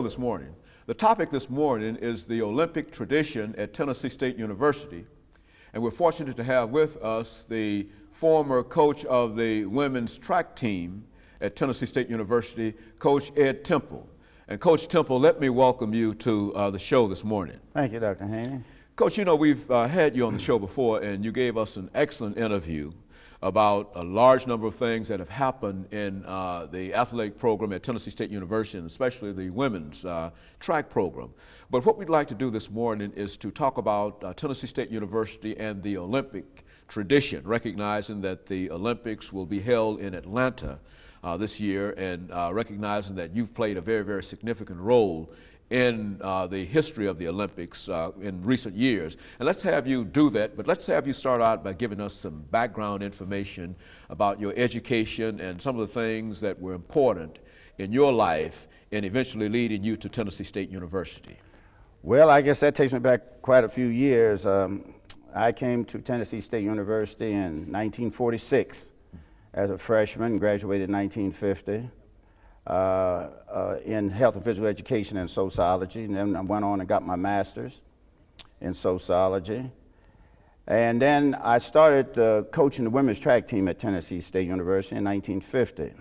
This morning. The topic this morning is the Olympic tradition at Tennessee State University. And we're fortunate to have with us the former coach of the women's track team at Tennessee State University, Coach Ed Temple. And Coach Temple, let me welcome you to the show this morning. Thank you, Dr. Haney. Coach, you know, we've had you on the show before, and you gave us an excellent interview about a large number of things that have happened in the athletic program at Tennessee State University, and especially the women's track program. But what we'd like to do this morning is to talk about Tennessee State University and the Olympic tradition, recognizing that the Olympics will be held in Atlanta this year, and recognizing that you've played a very, very significant role in the history of the Olympics in recent years. And let's have you do that, but let's have you start out by giving us some background information about your education and some of the things that were important in your life and eventually leading you to Tennessee State University. Well, I guess that takes me back quite a few years. I came to Tennessee State University in 1946 as a freshman, graduated in 1950. In health and physical education and sociology, and then I went on and got my master's in sociology. And then I started coaching the women's track team at Tennessee State University in 1950.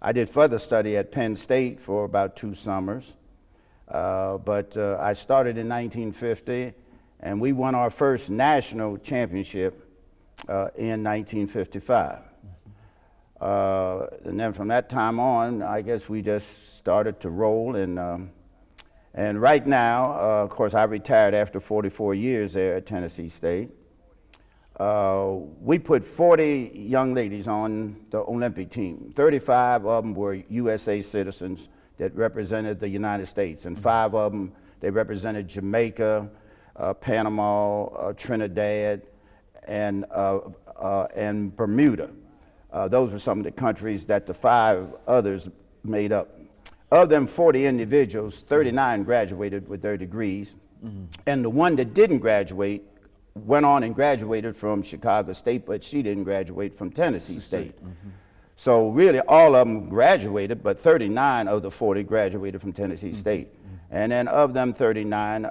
I did further study at Penn State for about 2 summers, but I started in 1950, and we won our first national championship in 1955. And then from that time on, I guess we just started to roll. And right now, of course, I retired after 44 years there at Tennessee State. We put 40 young ladies on the Olympic team. 35 of them were USA citizens that represented the United States, and 5 of them, they represented Jamaica, Panama, Trinidad, and Bermuda. Those were some of the countries that the 5 others made up. Of them 40 individuals, 39 graduated with their degrees, and the one that didn't graduate went on and graduated from Chicago State, but she didn't graduate from Tennessee State. So really all of them graduated, but 39 of the 40 graduated from Tennessee State. And then of them 39,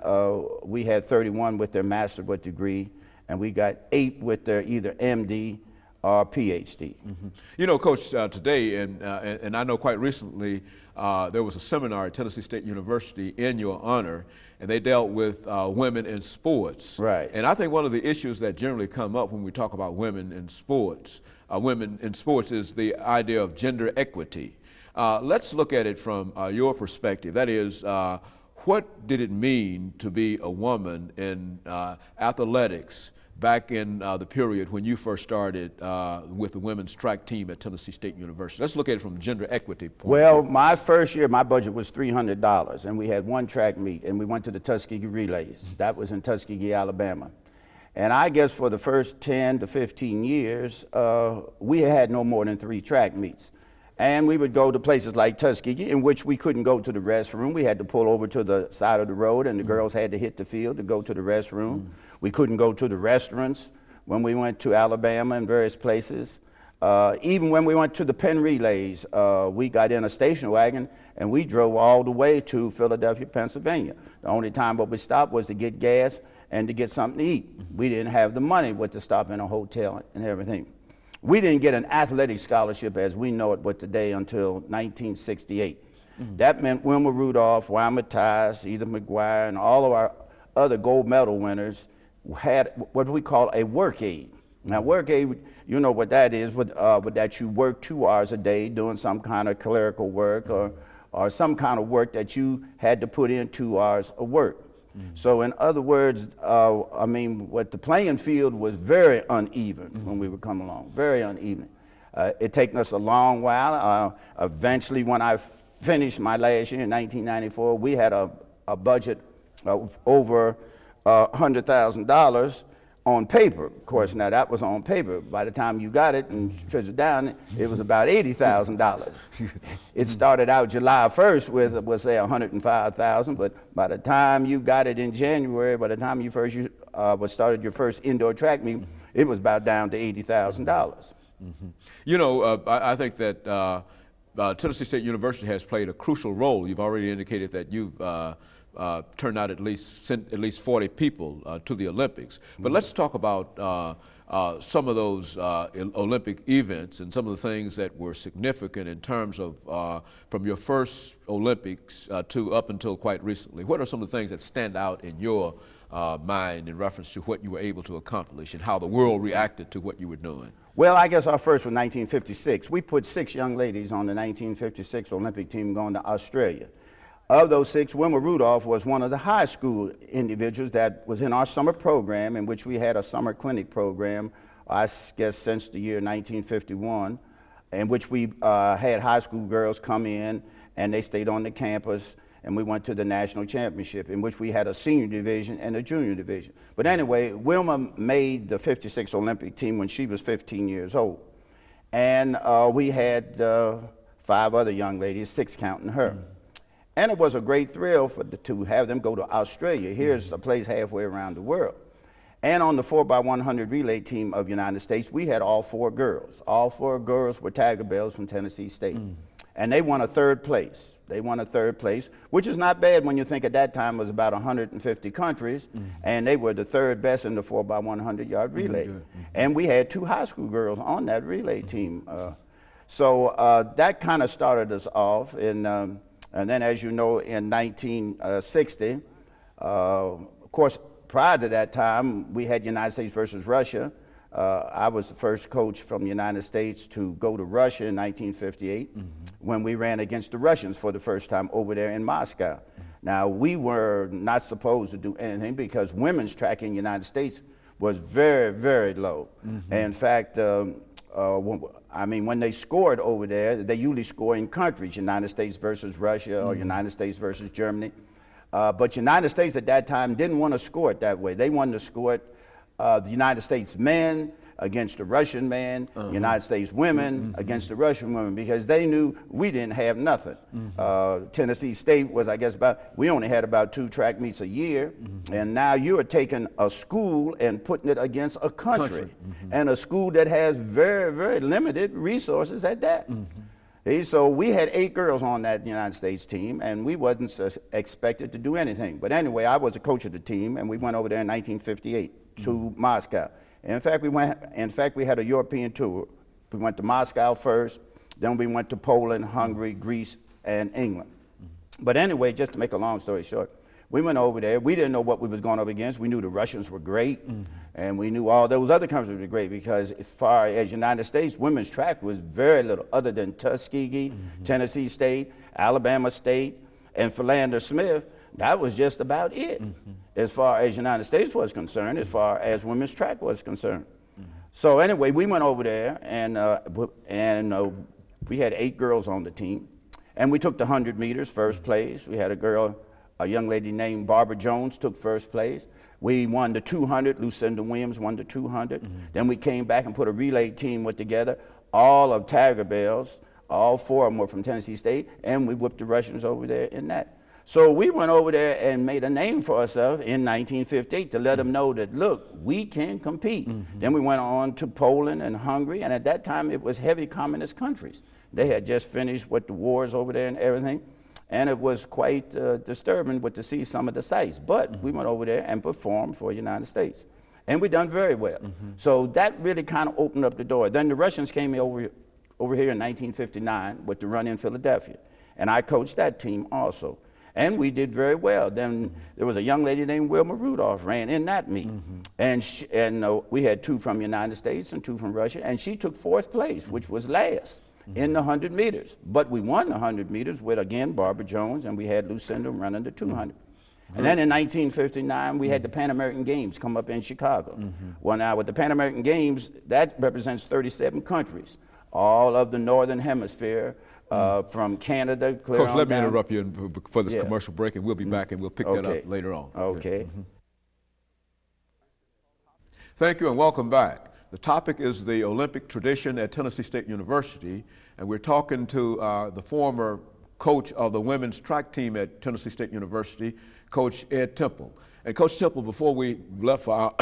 we had 31 with their master's degree, and we got 8 with their either MD or PhD. You know, Coach, today, and I know quite recently, there was a seminar at Tennessee State University in your honor, and they dealt with women in sports. Right. And I think one of the issues that generally come up when we talk about women in sports is the idea of gender equity. Let's look at it from your perspective. That is, what did it mean to be a woman in athletics back in the period when you first started with the women's track team at Tennessee State University? Let's look at it from gender equity point. Well, my first year, my budget was $300, and we had 1 track meet, and we went to the Tuskegee Relays. That was in Tuskegee, Alabama. And I guess for the first 10 to 15 years, we had no more than 3 track meets. And we would go to places like Tuskegee, in which we couldn't go to the restroom. We had to pull over to the side of the road, and the girls had to hit the field to go to the restroom. We couldn't go to the restaurants when we went to Alabama and various places. Even when we went to the Penn Relays, we got in a station wagon, and we drove all the way to Philadelphia, Pennsylvania. The only time we stopped was to get gas and to get something to eat. We didn't have the money to stop in a hotel and everything. We didn't get an athletic scholarship as we know it but today until 1968. That meant Wilma Rudolph, Wyma Tice, Edith McGuire, and all of our other gold medal winners had what we call a work aid. Now, work aid, you know what that is, that you work 2 hours a day doing some kind of clerical work or some kind of work that you had to put in 2 hours of work. So in other words, I mean, what the playing field was very uneven when we were coming along, very uneven. It taken us a long while. Eventually, when I finished my last year in 1994, we had a budget of over $100,000 on paper. Of course, now that was on paper. By the time you got it and stripped it down, it was about $80,000. It started out July 1st with, we'll say, $105,000, but by the time you got it in January, by the time you started your first indoor track meet, it was about down to $80,000. You know, I think that Tennessee State University has played a crucial role. You've already indicated that you've turned out sent at least 40 people to the Olympics. But let's talk about some of those Olympic events and some of the things that were significant in terms of from your first Olympics to up until quite recently. What are some of the things that stand out in your mind in reference to what you were able to accomplish and how the world reacted to what you were doing? Well, I guess our first was 1956. We put 6 young ladies on the 1956 Olympic team going to Australia. Of those 6, Wilma Rudolph was one of the high school individuals that was in our summer program, in which we had a summer clinic program, I guess since the year 1951, in which we had high school girls come in and they stayed on the campus, and we went to the national championship, in which we had a senior division and a junior division. But anyway, Wilma made the 56 Olympic team when she was 15 years old. And we had 5 other young ladies, 6 counting her. And it was a great thrill to have them go to Australia. Here's a place halfway around the world. And on the 4x100 relay team of United States, we had all 4 girls. All 4 girls were Tiger Bells from Tennessee State. And they won a 3rd place. They won a 3rd place, which is not bad when you think at that time it was about 150 countries, and they were the 3rd best in the 4x100 yard relay. And we had 2 high school girls on that relay team. So that kind of started us off. And then, as you know, in 1960, of course, prior to that time, we had United States versus Russia. I was the first coach from the United States to go to Russia in 1958 when we ran against the Russians for the first time over there in Moscow. Now, we were not supposed to do anything because women's track in the United States was very, very low. In fact, I mean, when they scored over there, they usually score in countries, United States versus Russia or United States versus Germany. But United States at that time didn't want to score it that way. They wanted to score it the United States men against the Russian men, United States women against the Russian women, because they knew we didn't have nothing. Tennessee State was, I guess, we only had about 2 track meets a year, and now you are taking a school and putting it against a country, and a school that has very, very limited resources at that. So we had 8 girls on that United States team, and we wasn't expected to do anything. But anyway, I was a coach of the team, and we went over there in 1958 to Moscow. In fact, we had a European tour. We went to Moscow first, then we went to Poland, Hungary, Greece, and England. But anyway, just to make a long story short, we went over there. We didn't know what we was going up against. We knew the Russians were great, and we knew all those other countries were great, because as far as United States, women's track was very little, other than Tuskegee, Tennessee State, Alabama State, and Philander Smith. That was just about it as far as United States was concerned, as far as women's track was concerned. So anyway, we went over there, and we had 8 girls on the team, and we took the 100 meters, first place. We had a young lady named Barbara Jones took first place. We won the 200, Lucinda Williams won the 200. Then we came back and put a relay team together, all of Tiger Bells, all 4 of them were from Tennessee State, and we whipped the Russians over there in that. So we went over there and made a name for ourselves in 1958 to let them know that, look, we can compete. Then we went on to Poland and Hungary, and at that time it was heavy communist countries. They had just finished with the wars over there and everything, and it was quite disturbing to see some of the sights. But we went over there and performed for the United States, and we done very well. So that really kind of opened up the door. Then the Russians came over here in 1959 with the run in Philadelphia, and I coached that team also. And we did very well. Then there was a young lady named Wilma Rudolph ran in that meet. And we had 2 from the United States and 2 from Russia, and she took 4th place, which was last in the 100 meters. But we won the 100 meters with, again, Barbara Jones, and we had Lucinda running the 200. And then in 1959, we had the Pan American Games come up in Chicago. Well, now with the Pan American Games, that represents 37 countries, all of the Northern Hemisphere, from Canada, clear Coach, on let me down. interrupt you for this commercial break, and we'll be back and we'll pick that up later on. Okay. Thank you and welcome back. The topic is the Olympic tradition at Tennessee State University, and we're talking to the former coach of the women's track team at Tennessee State University, Coach Ed Temple. And Coach Temple, before we left for our,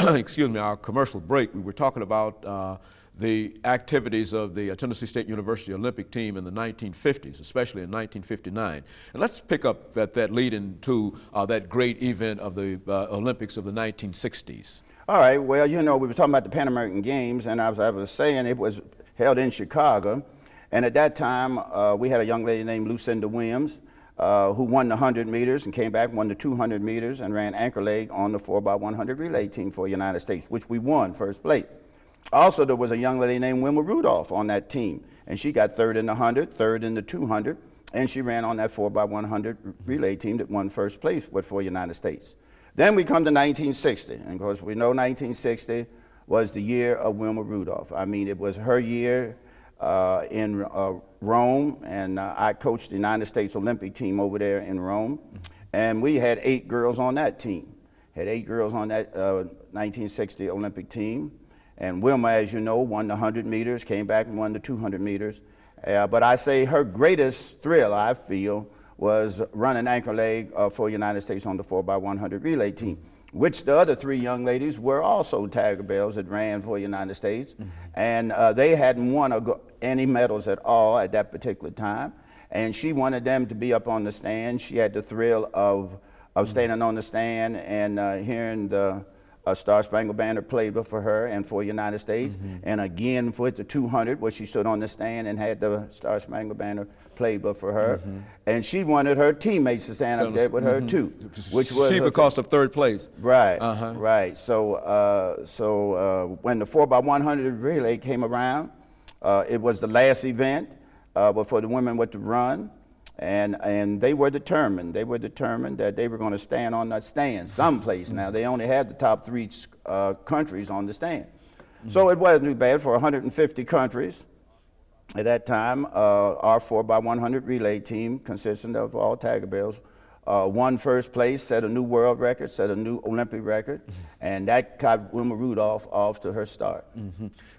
our commercial break, we were talking about the activities of the Tennessee State University Olympic team in the 1950s, especially in 1959. And let's pick up at that lead into that great event of the Olympics of the 1960s. All right, well, you know, we were talking about the Pan American Games, and as I was saying, it was held in Chicago. And at that time, we had a young lady named Lucinda Williams who won the 100 meters and came back, won the 200 meters, and ran anchor leg on the 4x100 relay team for the United States, which we won first place. Also, there was a young lady named Wilma Rudolph on that team, and she got third in the 100, third in the 200, and she ran on that 4x100 relay team that won first place for the United States. Then we come to 1960, and of course we know 1960 was the year of Wilma Rudolph. I mean, it was her year in Rome, and I coached the United States Olympic team over there in Rome, and we had 8 girls on that team. Had 8 girls on that 1960 Olympic team. And Wilma, as you know, won the 100 meters, came back and won the 200 meters. But I say her greatest thrill, I feel, was running anchor leg for the United States on the 4x100 relay team, which the other 3 young ladies were also Tiger Bells that ran for the United States. And they hadn't won any medals at all at that particular time. And she wanted them to be up on the stand. She had the thrill of standing on the stand and hearing the Star Spangled Banner played for her and for the United States, and again for the 200, where she stood on the stand and had the Star Spangled Banner played for her, and she wanted her teammates to stand up there with her too, which was she because of third place. Right, right. So when the 4x100 relay came around, it was the last event before the women were to run. And they were determined. They were determined that they were going to stand on that stand someplace. Now, they only had the top 3 countries on the stand. So it wasn't too bad for 150 countries. At that time, our 4x100 relay team, consisting of all Tiger Bells, won first place, set a new world record, set a new Olympic record, and that got Wilma Rudolph off to her start.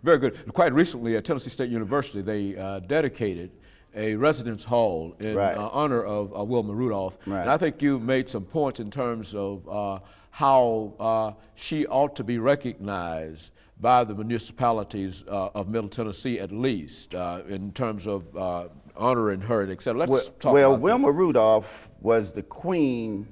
Very good. Quite recently at Tennessee State University, they dedicated a residence hall in honor of Wilma Rudolph. And I think you made some points in terms of how she ought to be recognized by the municipalities of Middle Tennessee, at least, in terms of honoring her, and et cetera. Let's talk about Wilma Rudolph was the queen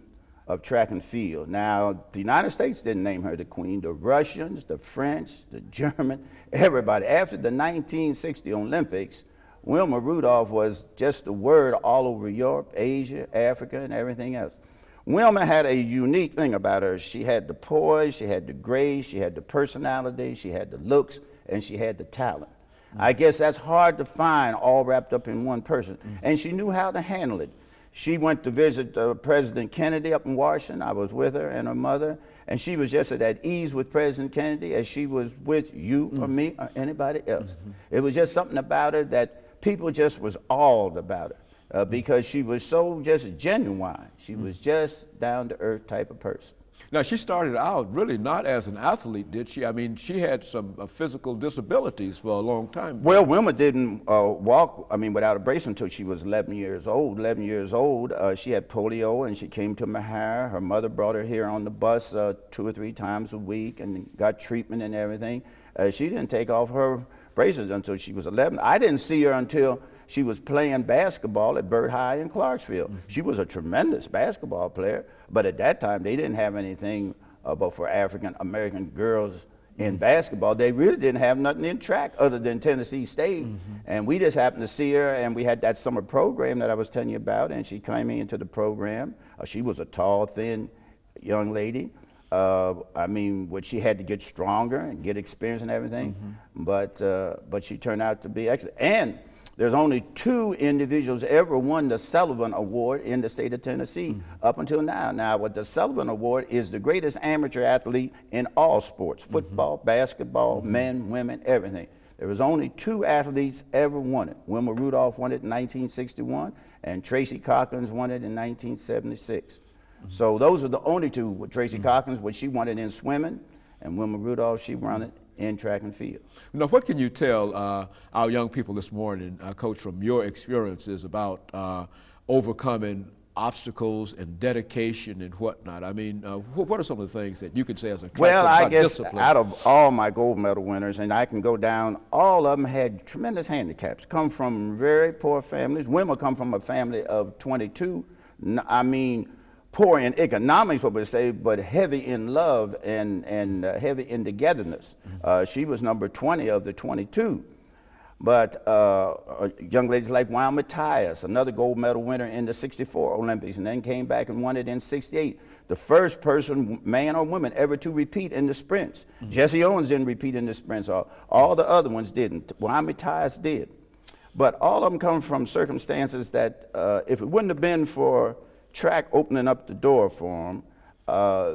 of track and field. Now, the United States didn't name her the queen. The Russians, the French, the German, everybody. After the 1960 Olympics, Wilma Rudolph was just the word all over Europe, Asia, Africa, and everything else. Wilma had a unique thing about her. She had the poise, she had the grace, she had the personality, she had the looks, and she had the talent. I guess that's hard to find all wrapped up in one person. And she knew how to handle it. She went to visit President Kennedy up in Washington. I was with her and her mother, and she was just at ease with President Kennedy as she was with you or me or anybody else. It was just something about her that people just was awed about her because she was so just genuine. She was just down-to-earth type of person. Now, she started out really not as an athlete, did she? I mean, she had some physical disabilities for a long time. Well, Wilma didn't walk, without a brace until she was 11 years old. 11 years old, she had polio, and she came to Mahara. Her mother brought her here on the bus 2 or 3 times a week and got treatment and everything. She didn't take off her braces until she was 11. I didn't see her until she was playing basketball at Burt High in Clarksville. She was a tremendous basketball player, but at that time they didn't have anything but for African American girls in basketball. They really didn't have nothing in track other than Tennessee State. And we just happened to see her, and we had that summer program that I was telling you about, and she came into the program. She was a tall, thin young lady. What she had to get stronger and get experience and everything, but she turned out to be excellent. And there's only 2 individuals ever won the Sullivan Award in the state of Tennessee up until now. Now, what the Sullivan Award is the greatest amateur athlete in all sports, football, basketball, men, women, everything. There was only 2 athletes ever won it. Wilma Rudolph won it in 1961, and Tracy Cochins won it in 1976. So those are the only 2. With Tracy Cochins, what she won it in swimming, and Wilma Rudolph, she won it in track and field. Now, what can you tell our young people this morning, Coach, from your experiences about overcoming obstacles and dedication and whatnot? I mean, what are some of the things that you could say as a track Well, coach I about guess discipline? out of all my gold medal winners, and I can go down, all of them had tremendous handicaps, come from very poor families. Women come from a family of 22. I mean, poor in economics, what we say, but heavy in love and heavy in togetherness. She was number 20 of the 22. But young ladies like Wyoming Tyus, another gold medal winner in the '64 Olympics, and then came back and won it in '68. The first person, man or woman, ever to repeat in the sprints. Jesse Owens didn't repeat in the sprints. All the other ones didn't. Wyoming Tyus did. But all of them come from circumstances that if it wouldn't have been for track opening up the door for them,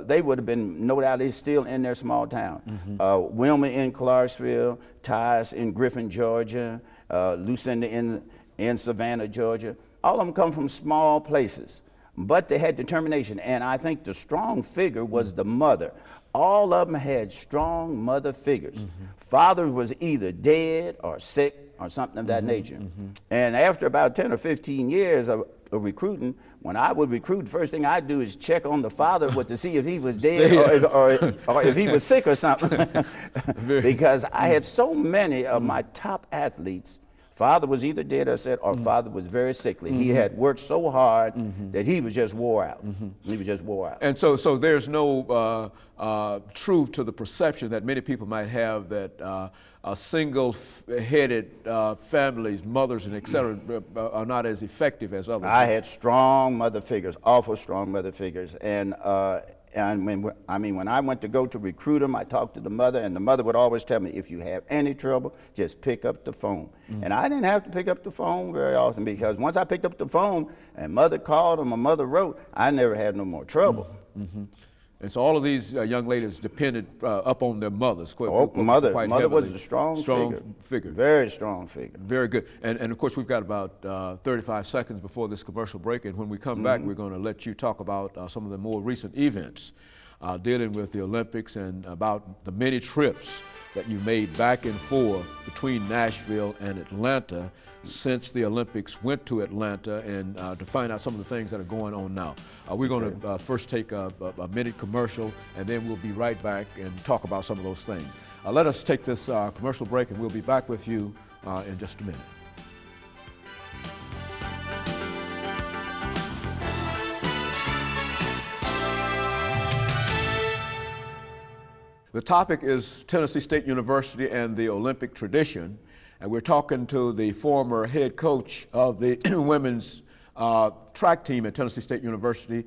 they would have been, no doubt, they're still in their small town. Wilma in Clarksville, Tyus in Griffin, Georgia, Lucinda in Savannah, Georgia. All of them come from small places, but they had determination. And I think the strong figure was the mother. All of them had strong mother figures. Father was either dead or sick or something of that nature. And after about 10 or 15 years of recruiting, when I would recruit, the first thing I'd do is check on the father to see if he was dead or if he was sick or something. Because I had so many of my top athletes, father was either dead or sick, or father was very sickly. He had worked so hard that he was just wore out. He was just wore out. And so there's no truth to the perception that many people might have that single-headed families, mothers, and et cetera, are not as effective as others. I had strong mother figures, awful strong mother figures. And when I went to go to recruit them, I talked to the mother, and the mother would always tell me, if you have any trouble, just pick up the phone. And I didn't have to pick up the phone very often, because once I picked up the phone and mother called or my mother wrote, I never had no more trouble. And so all of these young ladies depended upon their mothers. Mother was a strong figure. Very strong figure. Very good. And of course, we've got about 35 seconds before this commercial break. And when we come back, we're going to let you talk about some of the more recent events dealing with the Olympics and about the many trips that you made back and forth between Nashville and Atlanta since the Olympics went to Atlanta, and to find out some of the things that are going on now. We're going to first take a minute commercial, and then we'll be right back and talk about some of those things. Let us take this commercial break, and we'll be back with you in just a minute. The topic is Tennessee State University and the Olympic tradition. And we're talking to the former head coach of the women's track team at Tennessee State University,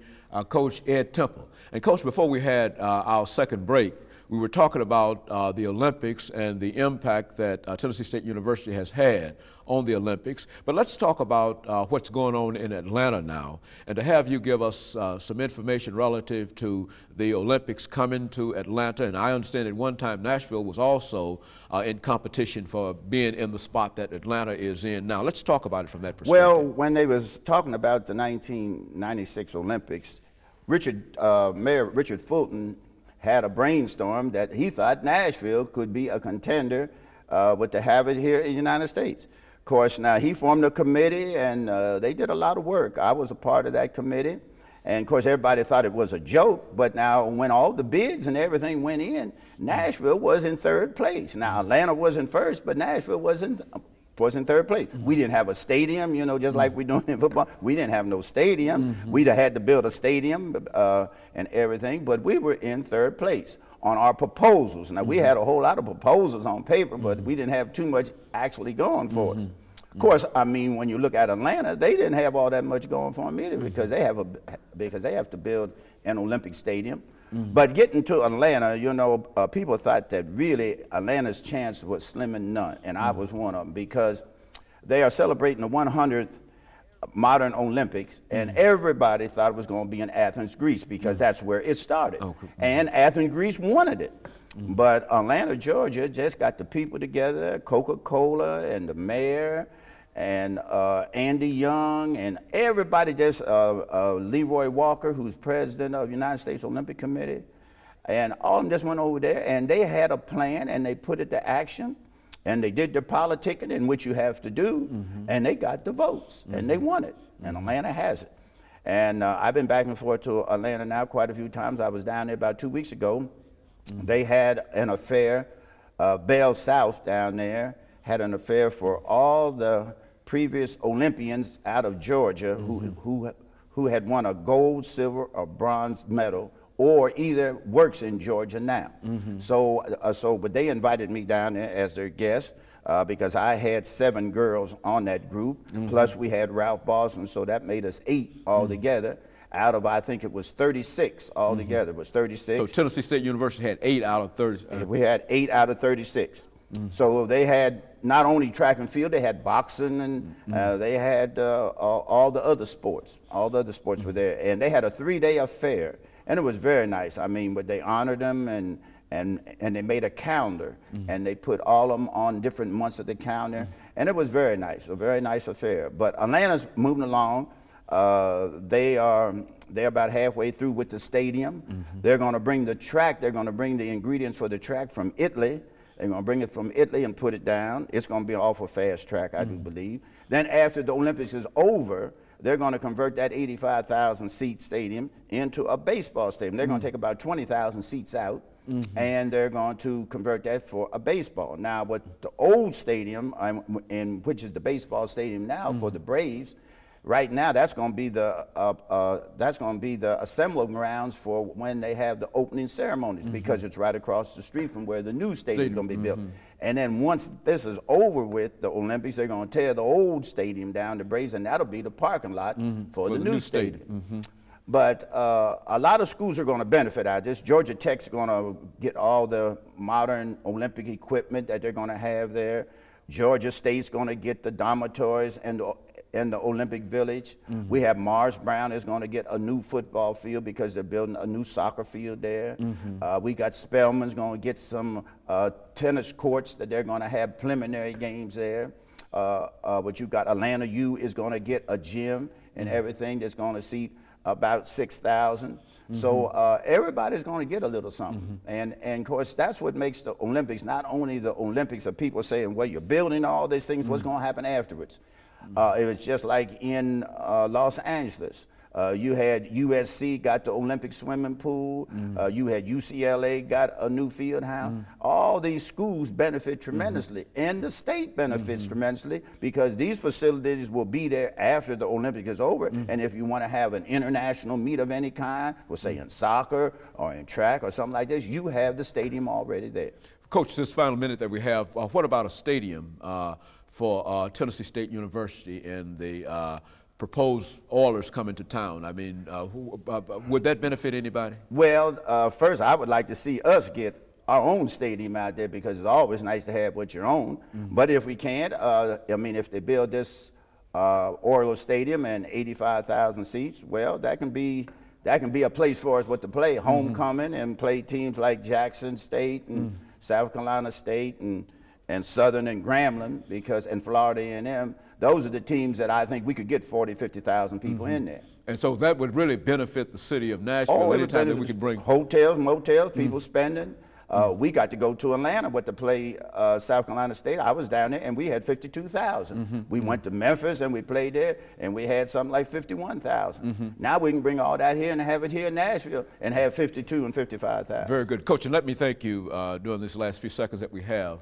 Coach Ed Temple. And Coach, before we had our second break, we were talking about the Olympics and the impact that Tennessee State University has had on the Olympics. But let's talk about what's going on in Atlanta now, and to have you give us some information relative to the Olympics coming to Atlanta. And I understand at one time Nashville was also in competition for being in the spot that Atlanta is in now. Let's talk about it from that perspective. Well, when they was talking about the 1996 Olympics, Mayor Richard Fulton had a brainstorm that he thought Nashville could be a contender to have it here in the United States. Of course, now he formed a committee, and they did a lot of work. I was a part of that committee. And of course, everybody thought it was a joke, but now when all the bids and everything went in, Nashville was in third place. Now, Atlanta was in first, but Nashville was in third place. We didn't have a stadium, you know, just like we're doing in football. We didn't have no stadium. We'd have had to build a stadium and everything, but we were in third place on our proposals. Now, we had a whole lot of proposals on paper, but we didn't have too much actually going for us. Of course, I mean, when you look at Atlanta, they didn't have all that much going for them either, because they have to build an Olympic stadium. But getting to Atlanta, you know, people thought that really Atlanta's chance was slim and none, and I was one of them, because they are celebrating the 100th modern Olympics, and everybody thought it was going to be in Athens, Greece, because that's where it started. And Athens, Greece wanted it. But Atlanta, Georgia just got the people together, Coca-Cola and the mayor and Andy Young and everybody, just Leroy Walker, who's president of the United States Olympic Committee, and all of them just went over there, and they had a plan, and they put it to action, and they did their politicking, in which you have to do, and they got the votes, and they won it, and Atlanta has it. And I've been back and forth to Atlanta now quite a few times. I was down there about 2 weeks ago. They had an affair. Bell South down there had an affair for all the previous Olympians out of Georgia who had won a gold, silver, or bronze medal, or either works in Georgia now. But they invited me down there as their guest because I had 7 girls on that group, plus we had Ralph Boston, so that made us 8 altogether. Out of, I think it was 36 altogether. It was 36. So Tennessee State University had 8 out of 30. We had 8 out of 36. So they had not only track and field, they had boxing, and they had all the other sports. All the other sports were there. And they had a 3-day affair. And it was very nice. I mean, but they honored them, and they made a calendar, and they put all of them on different months of the calendar. And it was very nice, a very nice affair. But Atlanta's moving along. They're about halfway through with the stadium. They're going to bring the track. They're going to bring the ingredients for the track from Italy. They're going to bring it from Italy and put it down. It's going to be an awful fast track, I do believe. Then after the Olympics is over, they're going to convert that 85,000 seat stadium into a baseball stadium. They're going to take about 20,000 seats out, and they're going to convert that for a baseball. Now, what the old stadium, which is the baseball stadium now for the Braves, right now, that's going to be the assembly grounds for when they have the opening ceremonies, because it's right across the street from where the new stadium is going to be built. And then once this is over with, the Olympics, they're going to tear the old stadium down, the Braves, and that'll be the parking lot for the new stadium. But a lot of schools are going to benefit out of this. Georgia Tech's going to get all the modern Olympic equipment that they're going to have there. Georgia State's going to get the dormitories and the Olympic Village. We have Mars Brown is going to get a new football field because they're building a new soccer field there. We got Spelman's going to get some tennis courts that they're going to have preliminary games there. But you got Atlanta U is going to get a gym and everything that's going to seat about 6,000. So everybody's going to get a little something. And of course, that's what makes the Olympics, not only the Olympics of people saying, well, you're building all these things, what's going to happen afterwards? It was just like in Los Angeles. You had USC got the Olympic swimming pool. You had UCLA got a new field house. All these schools benefit tremendously, and the state benefits tremendously, because these facilities will be there after the Olympics is over. And if you want to have an international meet of any kind, we'll say in soccer or in track or something like this, you have the stadium already there. Coach, this final minute that we have, what about a stadium for Tennessee State University and the proposed Oilers coming to town? I mean, would that benefit anybody? Well, first, I would like to see us get our own stadium out there, because it's always nice to have what you own. But if we can't, I mean, if they build this Oilers Stadium and 85,000 seats, well, that can be a place for us to play homecoming and play teams like Jackson State and South Carolina State and Southern and Grambling, and Florida A&M. Those are the teams that I think we could get 40, 50,000 people in there. And so that would really benefit the city of Nashville anytime that we could bring hotels, motels, people spending. We got to go to Atlanta to play South Carolina State. I was down there, and we had 52,000. We went to Memphis, and we played there, and we had something like 51,000. Now we can bring all that here and have it here in Nashville and have 52 and 55,000. Very good. Coach, and let me thank you during these last few seconds that we have